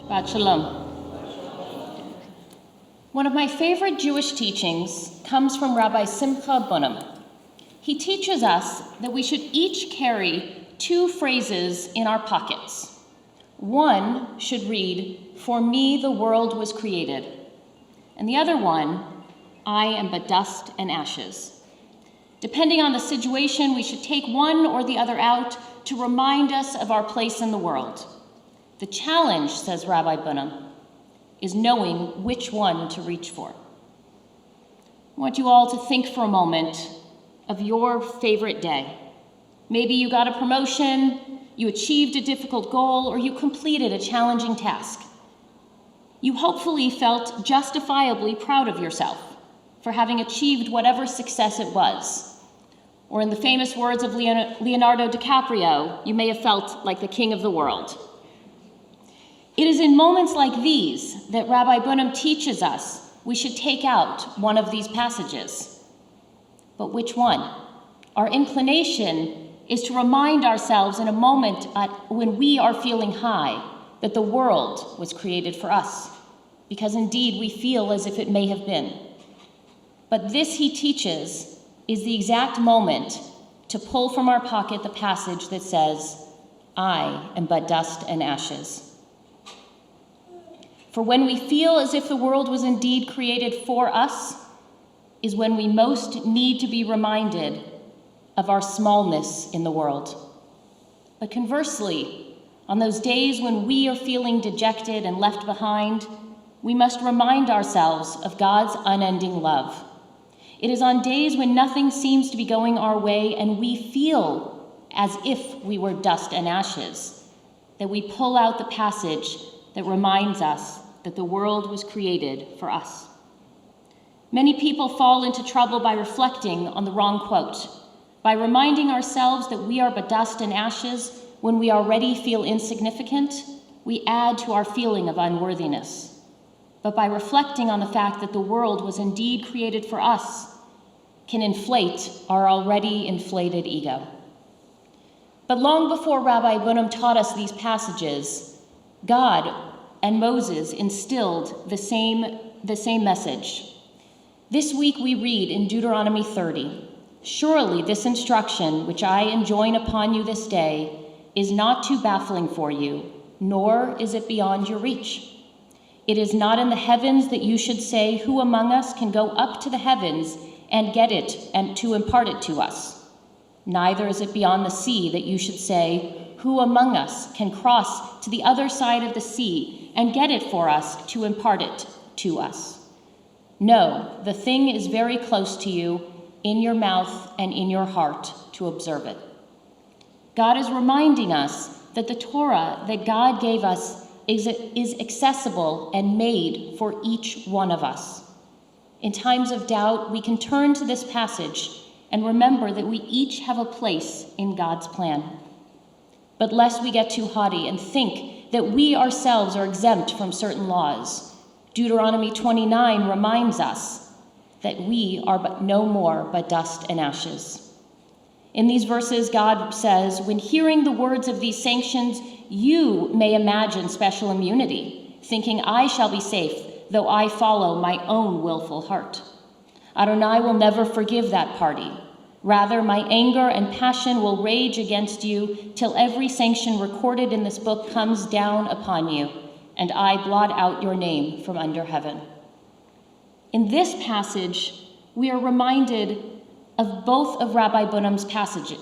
Shabbat Shalom. One of my favorite Jewish teachings comes from Rabbi Simcha Bunim. He teaches us that we should each carry two phrases in our pockets. One should read, "For me the world was created," and the other one, "I am but dust and ashes." Depending on the situation, we should take one or the other out to remind us of our place in the world. The challenge, says Rabbi Bunim, is knowing which one to reach for. I want you all to think for a moment of your favorite day. Maybe you got a promotion, you achieved a difficult goal, or you completed a challenging task. You hopefully felt justifiably proud of yourself for having achieved whatever success it was. Or in the famous words of Leonardo DiCaprio, you may have felt like the king of the world. It is in moments like these that Rabbi Bunim teaches us we should take out one of these passages. But which one? Our inclination is to remind ourselves in a moment when we are feeling high that the world was created for us, because indeed we feel as if it may have been. But this, he teaches, is the exact moment to pull from our pocket the passage that says, "I am but dust and ashes." For when we feel as if the world was indeed created for us is when we most need to be reminded of our smallness in the world. But conversely, on those days when we are feeling dejected and left behind, we must remind ourselves of God's unending love. It is on days when nothing seems to be going our way and we feel as if we were dust and ashes that we pull out the passage that reminds us that the world was created for us. Many people fall into trouble by reflecting on the wrong quote, by reminding ourselves that we are but dust and ashes when we already feel insignificant. We add to our feeling of unworthiness. But by reflecting on the fact that the world was indeed created for us, can inflate our already inflated ego. But long before Rabbi Bunim taught us these passages, God and Moses instilled the same message. This week we read in Deuteronomy 30, "Surely this instruction which I enjoin upon you this day is not too baffling for you, nor is it beyond your reach. It is not in the heavens that you should say, 'Who among us can go up to the heavens and get it and to impart it to us?' Neither is it beyond the sea that you should say, 'Who among us can cross to the other side of the sea and get it for us to impart it to us?' No, the thing is very close to you, in your mouth and in your heart, to observe it." God is reminding us that the Torah that God gave us is accessible and made for each one of us. In times of doubt, we can turn to this passage and remember that we each have a place in God's plan. But lest we get too haughty and think that we ourselves are exempt from certain laws, Deuteronomy 29 reminds us that we are but no more but dust and ashes. In these verses, God says, when hearing the words of these sanctions, you may imagine special immunity, thinking, "I shall be safe, though I follow my own willful heart." Adonai will never forgive that party. Rather, my anger and passion will rage against you till every sanction recorded in this book comes down upon you, and I blot out your name from under heaven. In this passage, we are reminded of both of Rabbi Bunim's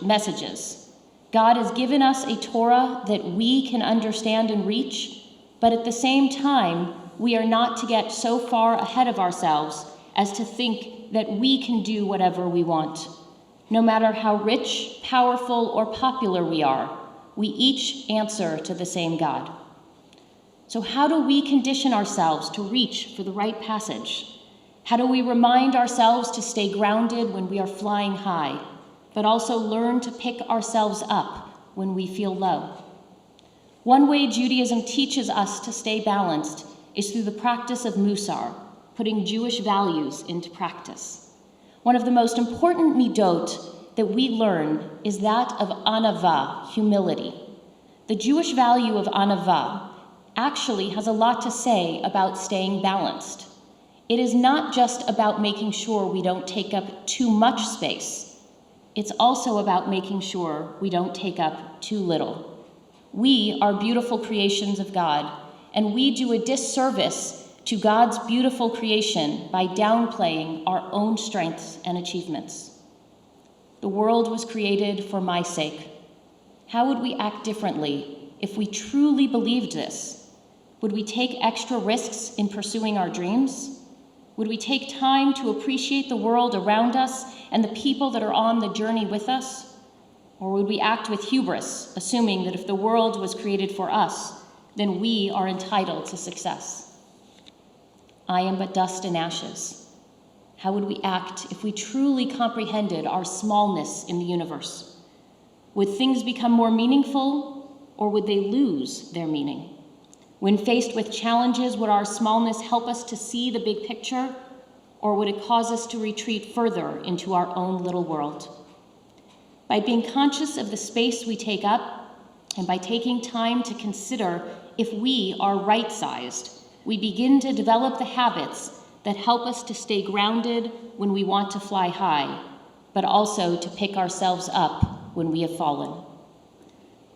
messages. God has given us a Torah that we can understand and reach, but at the same time, we are not to get so far ahead of ourselves as to think that we can do whatever we want. No matter how rich, powerful, or popular we are, we each answer to the same God. So how do we condition ourselves to reach for the right passage? How do we remind ourselves to stay grounded when we are flying high, but also learn to pick ourselves up when we feel low? One way Judaism teaches us to stay balanced is through the practice of Musar, putting Jewish values into practice. One of the most important midot that we learn is that of anava, humility. The Jewish value of anava actually has a lot to say about staying balanced. It is not just about making sure we don't take up too much space. It's also about making sure we don't take up too little. We are beautiful creations of God, and we do a disservice to God's beautiful creation by downplaying our own strengths and achievements. The world was created for my sake. How would we act differently if we truly believed this? Would we take extra risks in pursuing our dreams? Would we take time to appreciate the world around us and the people that are on the journey with us? Or would we act with hubris, assuming that if the world was created for us, then we are entitled to success? I am but dust and ashes. How would we act if we truly comprehended our smallness in the universe? Would things become more meaningful, or would they lose their meaning? When faced with challenges, would our smallness help us to see the big picture, or would it cause us to retreat further into our own little world? By being conscious of the space we take up, and by taking time to consider if we are right-sized, we begin to develop the habits that help us to stay grounded when we want to fly high, but also to pick ourselves up when we have fallen.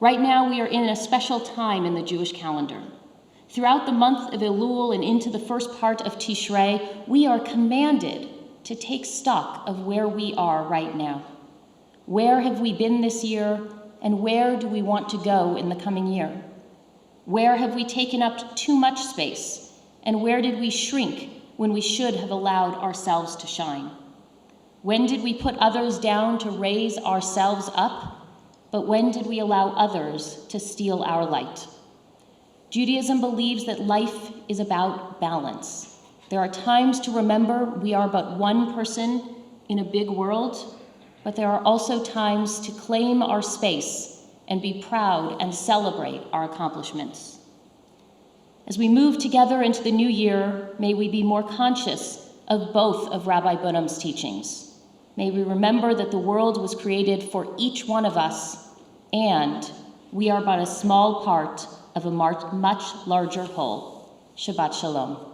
Right now, we are in a special time in the Jewish calendar. Throughout the month of Elul and into the first part of Tishrei, we are commanded to take stock of where we are right now. Where have we been this year, and where do we want to go in the coming year? Where have we taken up too much space, and where did we shrink when we should have allowed ourselves to shine? When did we put others down to raise ourselves up, but when did we allow others to steal our light? Judaism believes that life is about balance. There are times to remember we are but one person in a big world, but there are also times to claim our space and be proud and celebrate our accomplishments. As we move together into the new year, may we be more conscious of both of Rabbi Bunham's teachings. May we remember that the world was created for each one of us, and we are but a small part of a much larger whole. Shabbat Shalom.